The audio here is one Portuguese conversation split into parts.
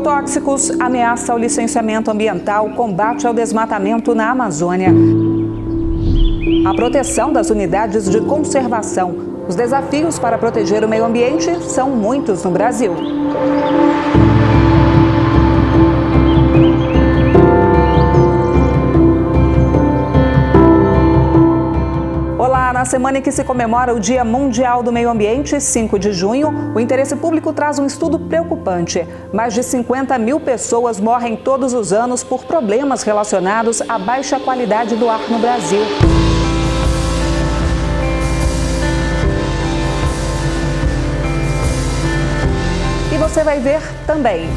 Agrotóxicos, ameaça ao licenciamento ambiental, combate ao desmatamento na Amazônia. A proteção das unidades de conservação. Os desafios para proteger o meio ambiente são muitos no Brasil. Olá, na semana em que se comemora o Dia Mundial do Meio Ambiente, 5 de junho, o Interesse Público traz um estudo preocupante. Mais de 50 mil pessoas morrem todos os anos por problemas relacionados à baixa qualidade do ar no Brasil. E você vai ver também.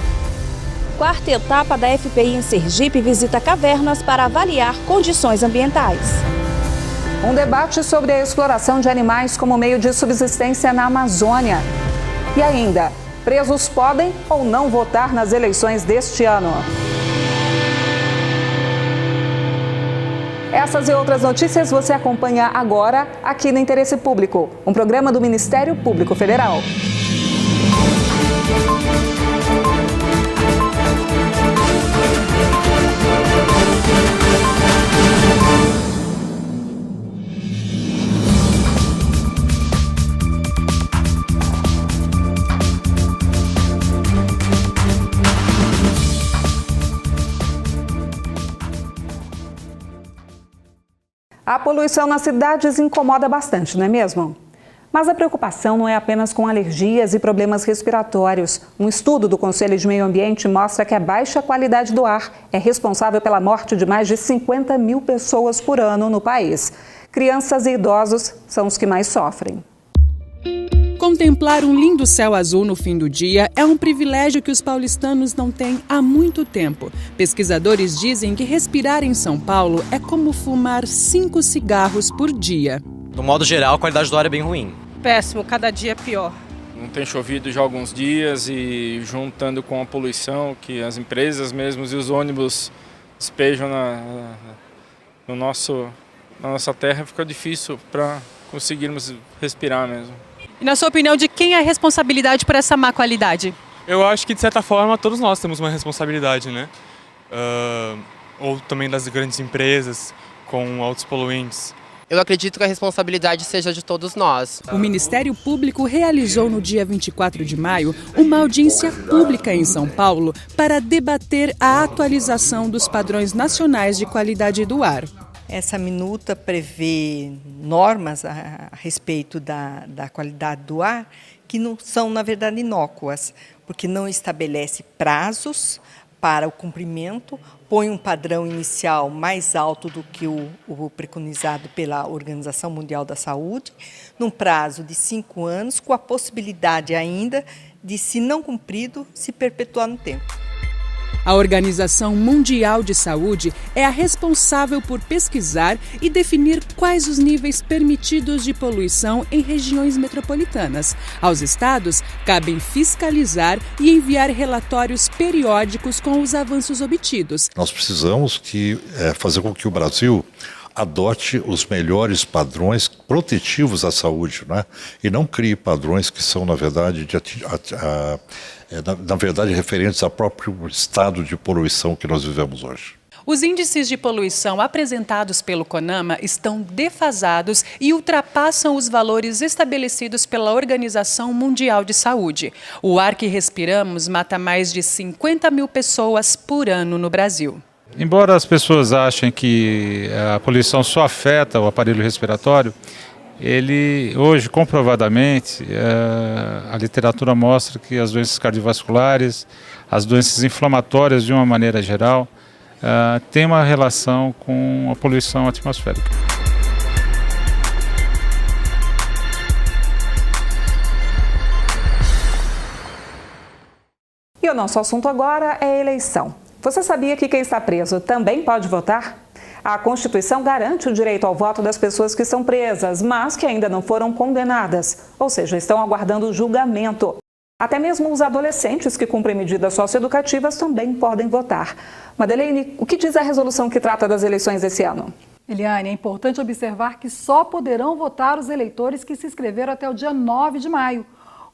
Quarta etapa da FPI em Sergipe visita cavernas para avaliar condições ambientais. Um debate sobre a exploração de animais como meio de subsistência na Amazônia. E ainda, presos podem ou não votar nas eleições deste ano. Essas e outras notícias você acompanha agora aqui no Interesse Público, um programa do Ministério Público Federal. A poluição nas cidades incomoda bastante, não é mesmo? Mas a preocupação não é apenas com alergias e problemas respiratórios. Um estudo do Conselho de Meio Ambiente mostra que a baixa qualidade do ar é responsável pela morte de mais de 50 mil pessoas por ano no país. Crianças e idosos são os que mais sofrem. Contemplar um lindo céu azul no fim do dia é um privilégio que os paulistanos não têm há muito tempo. Pesquisadores dizem que respirar em São Paulo é como fumar 5 cigarros por dia. No modo geral, a qualidade do ar é bem ruim. Péssimo, cada dia é pior. Não tem chovido já há alguns dias e juntando com a poluição que as empresas mesmos e os ônibus despejam na nossa terra, fica difícil para conseguirmos respirar mesmo. E na sua opinião, de quem é a responsabilidade por essa má qualidade? Eu acho que, de certa forma, todos nós temos uma responsabilidade, né? Ou também das grandes empresas com altos poluentes. Eu acredito que a responsabilidade seja de todos nós. O Ministério Público realizou no dia 24 de maio uma audiência pública em São Paulo para debater a atualização dos padrões nacionais de qualidade do ar. Essa minuta prevê normas a respeito da qualidade do ar que não são, na verdade, inócuas, porque não estabelece prazos para o cumprimento, põe um padrão inicial mais alto do que o preconizado pela Organização Mundial da Saúde, num prazo de 5 anos, com a possibilidade ainda de, se não cumprido, se perpetuar no tempo. A Organização Mundial de Saúde é a responsável por pesquisar e definir quais os níveis permitidos de poluição em regiões metropolitanas. Aos estados, cabem fiscalizar e enviar relatórios periódicos com os avanços obtidos. Nós precisamos fazer com que o Brasil adote os melhores padrões protetivos à saúde, né? E não crie padrões que são, na verdade, referentes ao próprio estado de poluição que nós vivemos hoje. Os índices de poluição apresentados pelo CONAMA estão defasados e ultrapassam os valores estabelecidos pela Organização Mundial de Saúde. O ar que respiramos mata mais de 50 mil pessoas por ano no Brasil. Embora as pessoas achem que a poluição só afeta o aparelho respiratório, ele hoje, comprovadamente, a literatura mostra que as doenças cardiovasculares, as doenças inflamatórias de uma maneira geral, têm uma relação com a poluição atmosférica. E o nosso assunto agora é eleição. Você sabia que quem está preso também pode votar? A Constituição garante o direito ao voto das pessoas que são presas, mas que ainda não foram condenadas, ou seja, estão aguardando julgamento. Até mesmo os adolescentes que cumprem medidas socioeducativas também podem votar. Madeleine, o que diz a resolução que trata das eleições desse ano? Eliane, é importante observar que só poderão votar os eleitores que se inscreveram até o dia 9 de maio.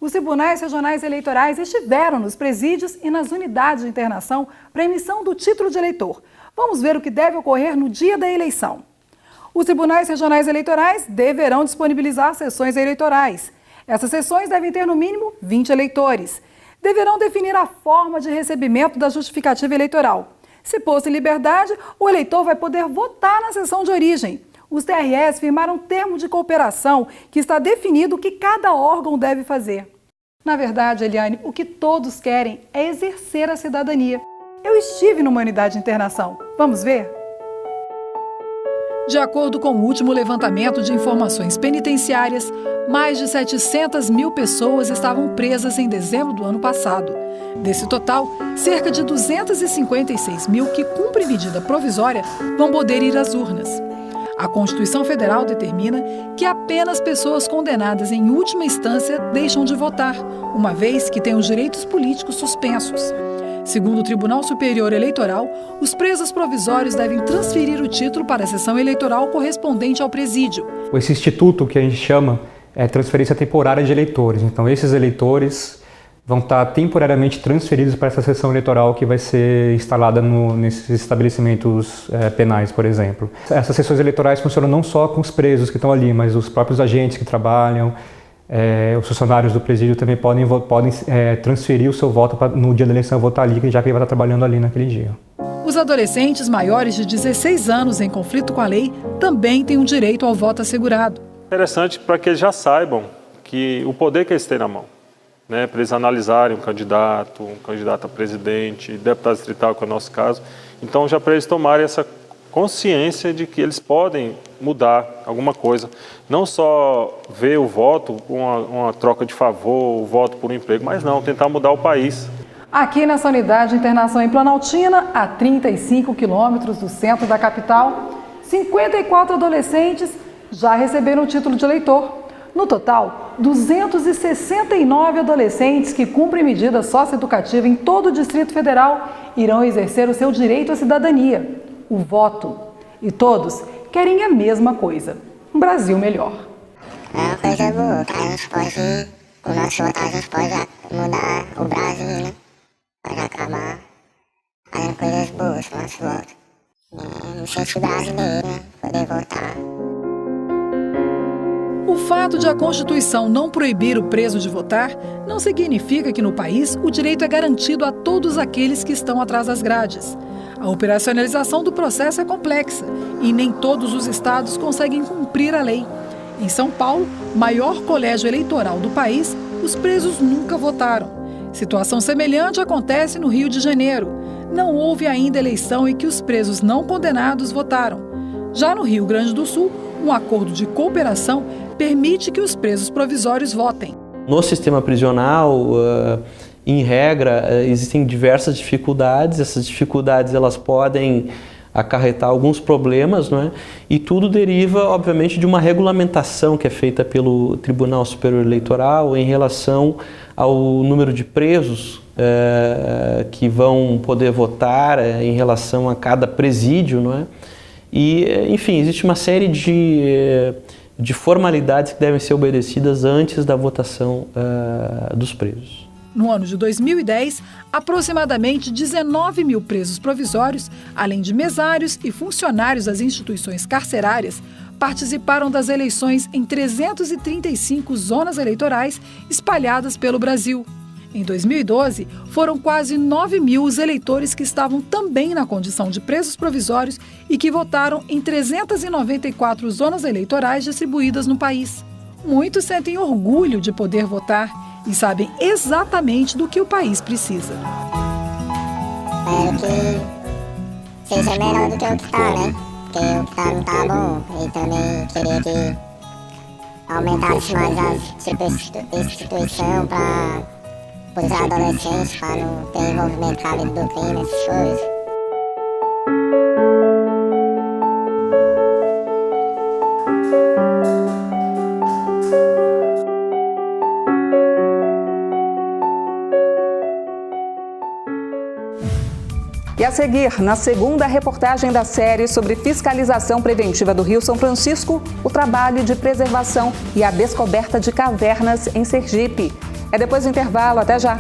Os tribunais regionais eleitorais estiveram nos presídios e nas unidades de internação para emissão do título de eleitor. Vamos ver o que deve ocorrer no dia da eleição. Os tribunais regionais eleitorais deverão disponibilizar sessões eleitorais. Essas sessões devem ter no mínimo 20 eleitores. Deverão definir a forma de recebimento da justificativa eleitoral. Se posto em liberdade, o eleitor vai poder votar na sessão de origem. Os TREs firmaram um termo de cooperação que está definido o que cada órgão deve fazer. Na verdade, Eliane, o que todos querem é exercer a cidadania. Eu estive numa unidade de internação. Vamos ver? De acordo com o último levantamento de informações penitenciárias, mais de 700 mil pessoas estavam presas em dezembro do ano passado. Desse total, cerca de 256 mil que cumprem medida provisória vão poder ir às urnas. A Constituição Federal determina que apenas pessoas condenadas em última instância deixam de votar, uma vez que têm os direitos políticos suspensos. Segundo o Tribunal Superior Eleitoral, os presos provisórios devem transferir o título para a sessão eleitoral correspondente ao presídio. Esse instituto que a gente chama é transferência temporária de eleitores. Então, esses eleitores vão estar temporariamente transferidos para essa sessão eleitoral que vai ser instalada nesses estabelecimentos penais, por exemplo. Essas sessões eleitorais funcionam não só com os presos que estão ali, mas os próprios agentes que trabalham, os funcionários do presídio também podem transferir o seu voto para, no dia da eleição, votar ali, já que ele vai estar trabalhando ali naquele dia. Os adolescentes maiores de 16 anos em conflito com a lei também têm um direito ao voto assegurado. Interessante para que eles já saibam que o poder que eles têm na mão, né, para eles analisarem um candidato a presidente, deputado distrital, que é o nosso caso. Então, já para eles tomarem essa consciência de que eles podem mudar alguma coisa. Não só ver o voto, uma troca de favor, o voto por um emprego, mas não, tentar mudar o país. Aqui nessa unidade de internação em Planaltina, a 35 quilômetros do centro da capital, 54 adolescentes já receberam o título de eleitor. No total, 269 adolescentes que cumprem medida socioeducativa em todo o Distrito Federal irão exercer o seu direito à cidadania, o voto. E todos querem a mesma coisa, um Brasil melhor. É uma coisa boa, que a gente pode, com o nosso voto, a gente pode mudar o Brasil, né? Pode acabar fazendo coisas boas com o nosso voto. Me sentir brasileiro, né? Poder votar. O fato de a Constituição não proibir o preso de votar não significa que no país o direito é garantido a todos aqueles que estão atrás das grades. A operacionalização do processo é complexa e nem todos os estados conseguem cumprir a lei. Em São Paulo, maior colégio eleitoral do país, os presos nunca votaram. Situação semelhante acontece no Rio de Janeiro. Não houve ainda eleição em que os presos não condenados votaram. Já no Rio Grande do Sul, um acordo de cooperação permite que os presos provisórios votem. No sistema prisional, em regra, existem diversas dificuldades. Essas dificuldades elas podem acarretar alguns problemas, não é? E tudo deriva, obviamente, de uma regulamentação que é feita pelo Tribunal Superior Eleitoral em relação ao número de presos que vão poder votar em relação a cada presídio, não é? E, enfim, existe uma série de formalidades que devem ser obedecidas antes da votação dos presos. No ano de 2010, aproximadamente 19 mil presos provisórios, além de mesários e funcionários das instituições carcerárias, participaram das eleições em 335 zonas eleitorais espalhadas pelo Brasil. Em 2012, foram quase 9 mil os eleitores que estavam também na condição de presos provisórios e que votaram em 394 zonas eleitorais distribuídas no país. Muitos sentem orgulho de poder votar e sabem exatamente do que o país precisa. Espero que seja melhor do que o que está, né? Porque o que está não está bom. E também queria que aumentasse mais a instituição para os adolescentes, para não ter envolvimento com a vida do crime, essas coisas. E a seguir, na segunda reportagem da série sobre fiscalização preventiva do Rio São Francisco, o trabalho de preservação e a descoberta de cavernas em Sergipe. É depois do intervalo, até já!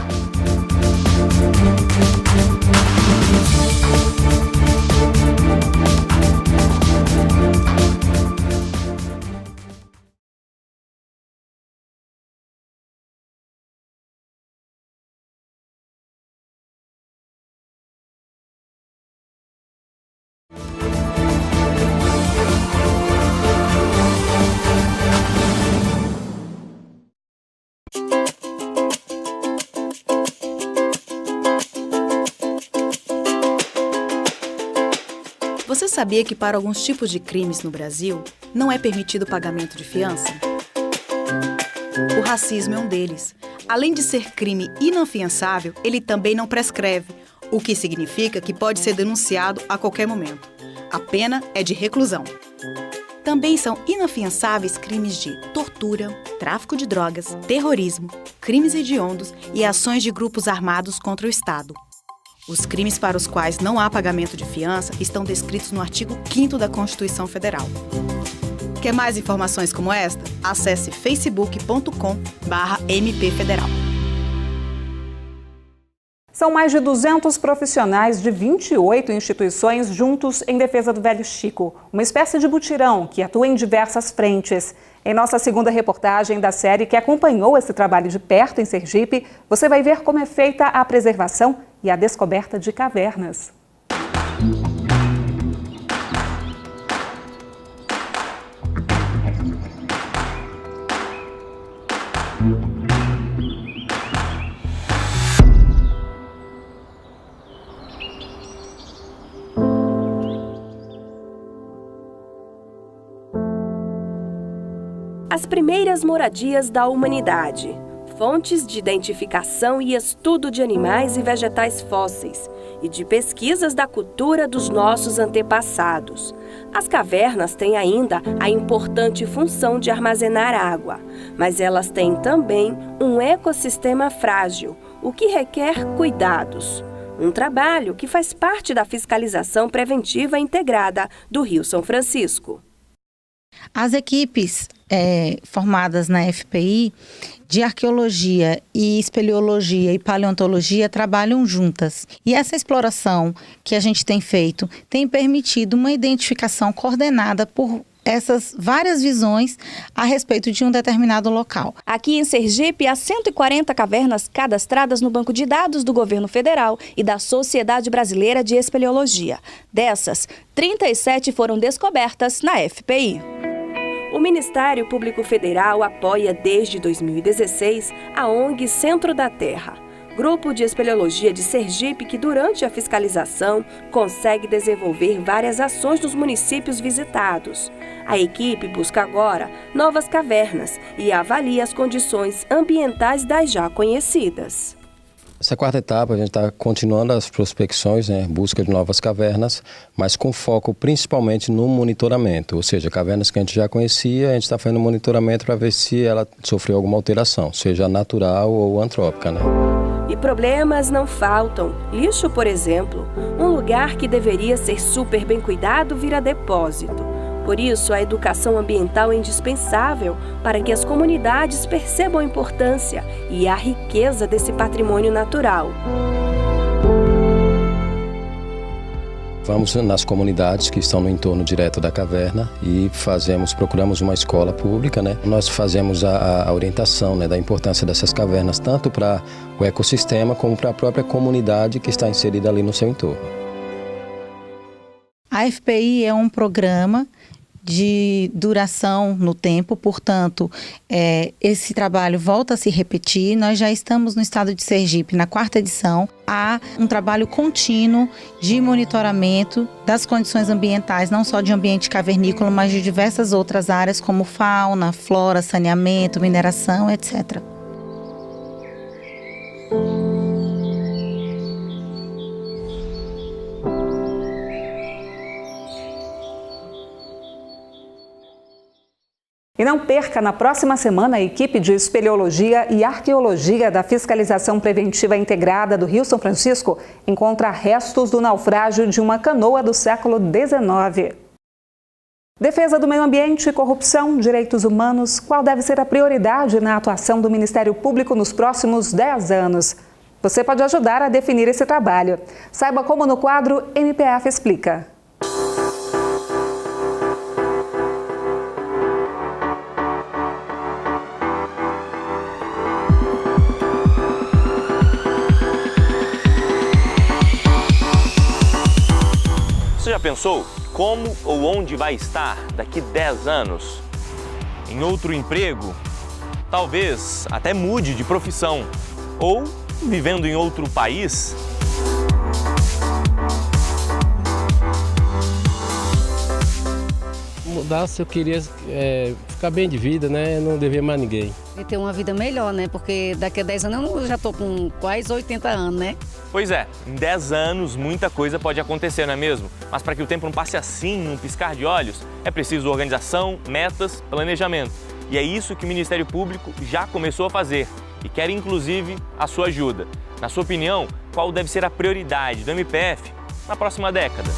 Você sabia que para alguns tipos de crimes no Brasil não é permitido o pagamento de fiança? O racismo é um deles. Além de ser crime inafiançável, ele também não prescreve, o que significa que pode ser denunciado a qualquer momento. A pena é de reclusão. Também são inafiançáveis crimes de tortura, tráfico de drogas, terrorismo, crimes hediondos e ações de grupos armados contra o Estado. Os crimes para os quais não há pagamento de fiança estão descritos no artigo 5º da Constituição Federal. Quer mais informações como esta? Acesse facebook.com/mpfederal. São mais de 200 profissionais de 28 instituições juntos em defesa do Velho Chico, uma espécie de mutirão que atua em diversas frentes. Em nossa segunda reportagem da série que acompanhou esse trabalho de perto em Sergipe, você vai ver como é feita a preservação e a descoberta de cavernas. As primeiras moradias da humanidade, fontes de identificação e estudo de animais e vegetais fósseis e de pesquisas da cultura dos nossos antepassados. As cavernas têm ainda a importante função de armazenar água, mas elas têm também um ecossistema frágil, o que requer cuidados. Um trabalho que faz parte da fiscalização preventiva integrada do Rio São Francisco. As equipes formadas na FPI de arqueologia e espeleologia e paleontologia trabalham juntas. E essa exploração que a gente tem feito tem permitido uma identificação coordenada por essas várias visões a respeito de um determinado local. Aqui em Sergipe, há 140 cavernas cadastradas no Banco de Dados do Governo Federal e da Sociedade Brasileira de Espeleologia. Dessas, 37 foram descobertas na FPI. O Ministério Público Federal apoia desde 2016 a ONG Centro da Terra, grupo de espeleologia de Sergipe que, durante a fiscalização, consegue desenvolver várias ações nos municípios visitados. A equipe busca agora novas cavernas e avalia as condições ambientais das já conhecidas. Essa quarta etapa, a gente está continuando as prospecções, busca de novas cavernas, mas com foco principalmente no monitoramento, ou seja, cavernas que a gente já conhecia, a gente está fazendo monitoramento para ver se ela sofreu alguma alteração, seja natural ou antrópica, E problemas não faltam. Lixo, por exemplo, um lugar que deveria ser super bem cuidado vira depósito. Por isso, a educação ambiental é indispensável para que as comunidades percebam a importância e a riqueza desse patrimônio natural. Vamos nas comunidades que estão no entorno direto da caverna e procuramos uma escola pública, Nós fazemos a orientação, da importância dessas cavernas, tanto para o ecossistema como para a própria comunidade que está inserida ali no seu entorno. A FPI é um programa de duração no tempo, portanto, esse trabalho volta a se repetir. Nós já estamos no estado de Sergipe, na 4ª edição. Há um trabalho contínuo de monitoramento das condições ambientais, não só de ambiente cavernícola, mas de diversas outras áreas como fauna, flora, saneamento, mineração, etc. E não perca, na próxima semana, a equipe de espeleologia e arqueologia da Fiscalização Preventiva Integrada do Rio São Francisco encontra restos do naufrágio de uma canoa do século XIX. Defesa do meio ambiente, corrupção, direitos humanos, qual deve ser a prioridade na atuação do Ministério Público nos próximos 10 anos? Você pode ajudar a definir esse trabalho. Saiba como no quadro MPF Explica. Você já pensou como ou onde vai estar daqui 10 anos? Em outro emprego? Talvez até mude de profissão. Ou vivendo em outro país? Mudar se eu queria ficar bem de vida, né? Não dever mais ninguém. E ter uma vida melhor, né? Porque daqui a 10 anos eu já estou com quase 80 anos, né? Pois é, em 10 anos muita coisa pode acontecer, não é mesmo? Mas para que o tempo não passe assim, num piscar de olhos, é preciso organização, metas, planejamento. E é isso que o Ministério Público já começou a fazer e quer inclusive a sua ajuda. Na sua opinião, qual deve ser a prioridade do MPF na próxima década?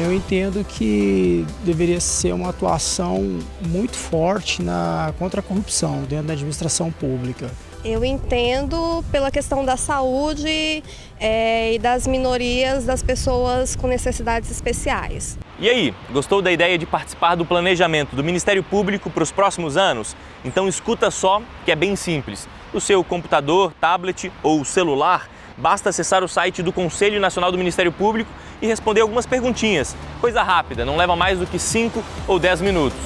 Eu entendo que deveria ser uma atuação muito forte contra a corrupção dentro da administração pública. Eu entendo pela questão da saúde e das minorias, das pessoas com necessidades especiais. E aí, gostou da ideia de participar do planejamento do Ministério Público para os próximos anos? Então escuta só, que é bem simples. O seu computador, tablet ou celular, basta acessar o site do Conselho Nacional do Ministério Público e responder algumas perguntinhas. Coisa rápida, não leva mais do que 5 ou 10 minutos.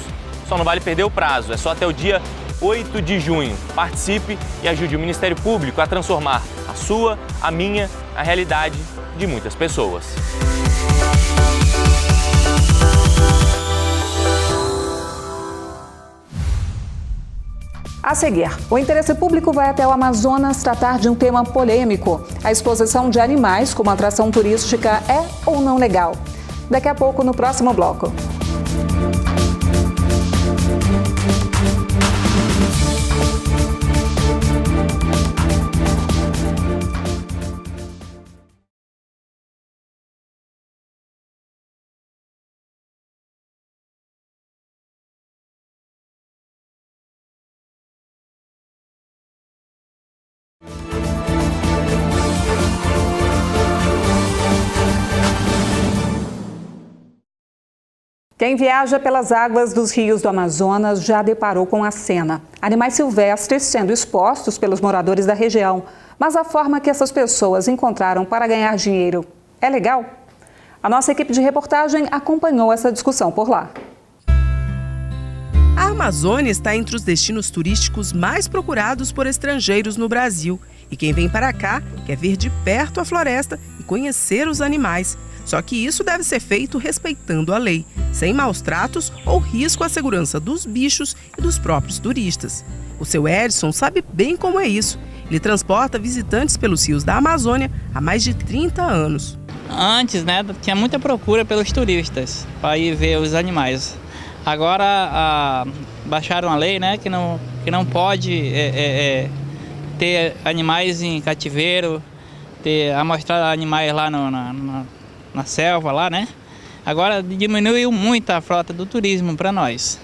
Só não vale perder o prazo, é só até o dia 8 de junho. Participe e ajude o Ministério Público a transformar a sua, a minha, a realidade de muitas pessoas. A seguir, o interesse público vai até o Amazonas tratar de um tema polêmico. A exposição de animais como atração turística é ou não legal? Daqui a pouco, no próximo bloco. Quem viaja pelas águas dos rios do Amazonas já deparou com a cena. Animais silvestres sendo expostos pelos moradores da região. Mas a forma que essas pessoas encontraram para ganhar dinheiro é legal? A nossa equipe de reportagem acompanhou essa discussão por lá. A Amazônia está entre os destinos turísticos mais procurados por estrangeiros no Brasil. E quem vem para cá quer ver de perto a floresta e conhecer os animais. Só que isso deve ser feito respeitando a lei, sem maus tratos ou risco à segurança dos bichos e dos próprios turistas. O seu Edson sabe bem como é isso. Ele transporta visitantes pelos rios da Amazônia há mais de 30 anos. Antes, tinha muita procura pelos turistas para ir ver os animais. Agora baixaram a lei, que não pode ter animais em cativeiro, amostrar animais lá na selva lá, Agora diminuiu muito a frota do turismo para nós.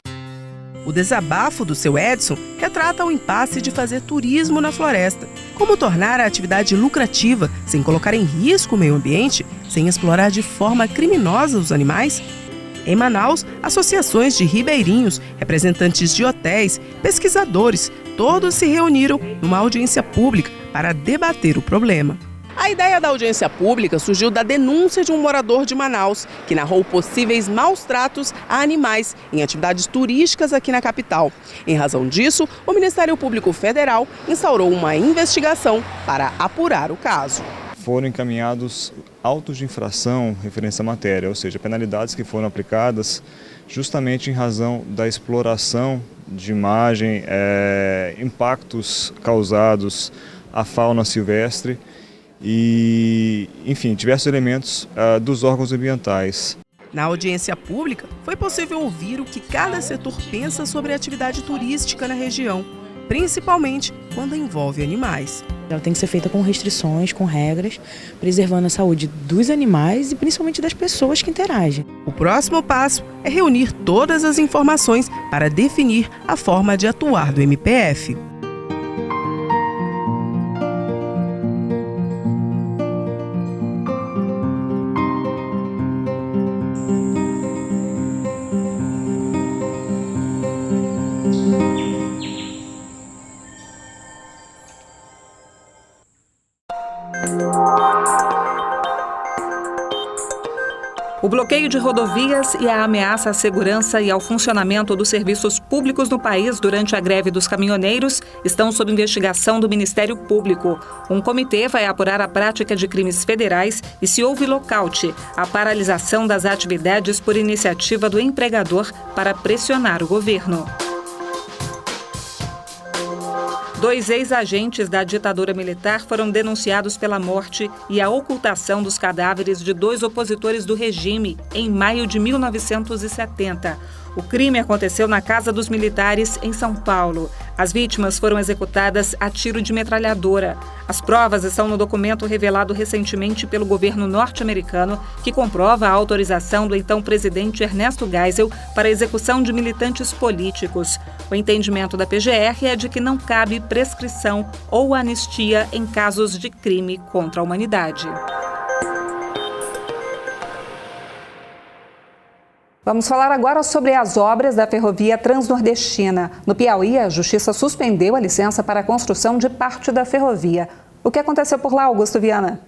O desabafo do seu Edson retrata o impasse de fazer turismo na floresta. Como tornar a atividade lucrativa sem colocar em risco o meio ambiente, sem explorar de forma criminosa os animais? Em Manaus, associações de ribeirinhos, representantes de hotéis, pesquisadores, todos se reuniram numa audiência pública para debater o problema. A ideia da audiência pública surgiu da denúncia de um morador de Manaus, que narrou possíveis maus tratos a animais em atividades turísticas aqui na capital. Em razão disso, o Ministério Público Federal instaurou uma investigação para apurar o caso. Foram encaminhados autos de infração referentes à matéria, ou seja, penalidades que foram aplicadas justamente em razão da exploração de imagem, impactos causados à fauna silvestre e, enfim, diversos elementos dos órgãos ambientais. Na audiência pública, foi possível ouvir o que cada setor pensa sobre a atividade turística na região, principalmente quando envolve animais. Ela tem que ser feita com restrições, com regras, preservando a saúde dos animais e principalmente das pessoas que interagem. O próximo passo é reunir todas as informações para definir a forma de atuar do MPF. O bloqueio de rodovias e a ameaça à segurança e ao funcionamento dos serviços públicos no país durante a greve dos caminhoneiros estão sob investigação do Ministério Público. Um comitê vai apurar a prática de crimes federais e se houve lockout, a paralisação das atividades por iniciativa do empregador para pressionar o governo. 2 ex-agentes da ditadura militar foram denunciados pela morte e a ocultação dos cadáveres de 2 opositores do regime em maio de 1970. O crime aconteceu na Casa dos Militares, em São Paulo. As vítimas foram executadas a tiro de metralhadora. As provas estão no documento revelado recentemente pelo governo norte-americano, que comprova a autorização do então presidente Ernesto Geisel para a execução de militantes políticos. O entendimento da PGR é de que não cabe prescrição ou anistia em casos de crime contra a humanidade. Vamos falar agora sobre as obras da ferrovia transnordestina. No Piauí, a Justiça suspendeu a licença para a construção de parte da ferrovia. O que aconteceu por lá, Augusto Viana?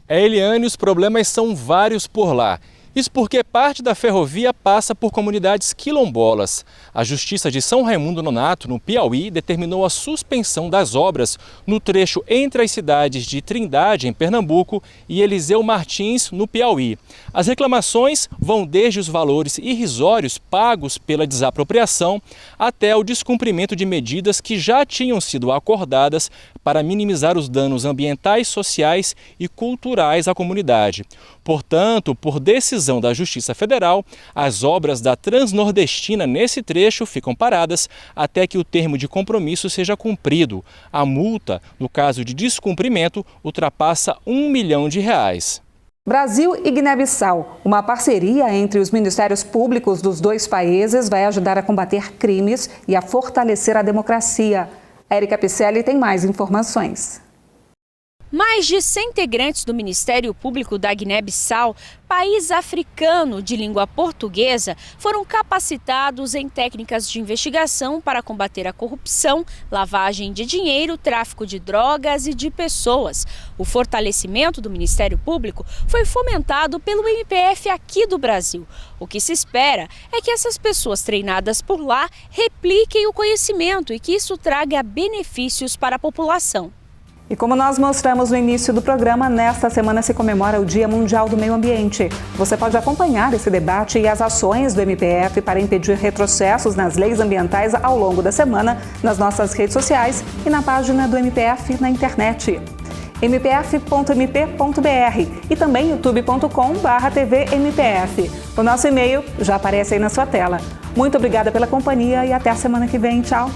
Eliane, os problemas são vários por lá. Isso porque parte da ferrovia passa por comunidades quilombolas. A Justiça de São Raimundo Nonato, no Piauí, determinou a suspensão das obras no trecho entre as cidades de Trindade, em Pernambuco, e Eliseu Martins, no Piauí. As reclamações vão desde os valores irrisórios pagos pela desapropriação até o descumprimento de medidas que já tinham sido acordadas para minimizar os danos ambientais, sociais e culturais à comunidade. Portanto, por decisão da Justiça Federal, as obras da Transnordestina nesse trecho ficam paradas até que o termo de compromisso seja cumprido. A multa, no caso de descumprimento, ultrapassa R$1 milhão. Brasil e Guiné-Bissau. Uma parceria entre os ministérios públicos dos 2 países vai ajudar a combater crimes e a fortalecer a democracia. A Érica Picelli tem mais informações. Mais de 100 integrantes do Ministério Público da Guiné-Bissau, país africano de língua portuguesa, foram capacitados em técnicas de investigação para combater a corrupção, lavagem de dinheiro, tráfico de drogas e de pessoas. O fortalecimento do Ministério Público foi fomentado pelo MPF aqui do Brasil. O que se espera é que essas pessoas treinadas por lá repliquem o conhecimento e que isso traga benefícios para a população. E como nós mostramos no início do programa, nesta semana se comemora o Dia Mundial do Meio Ambiente. Você pode acompanhar esse debate e as ações do MPF para impedir retrocessos nas leis ambientais ao longo da semana nas nossas redes sociais e na página do MPF na internet. mpf.mp.br e também youtube.com/tvmpf. O nosso e-mail já aparece aí na sua tela. Muito obrigada pela companhia e até a semana que vem. Tchau!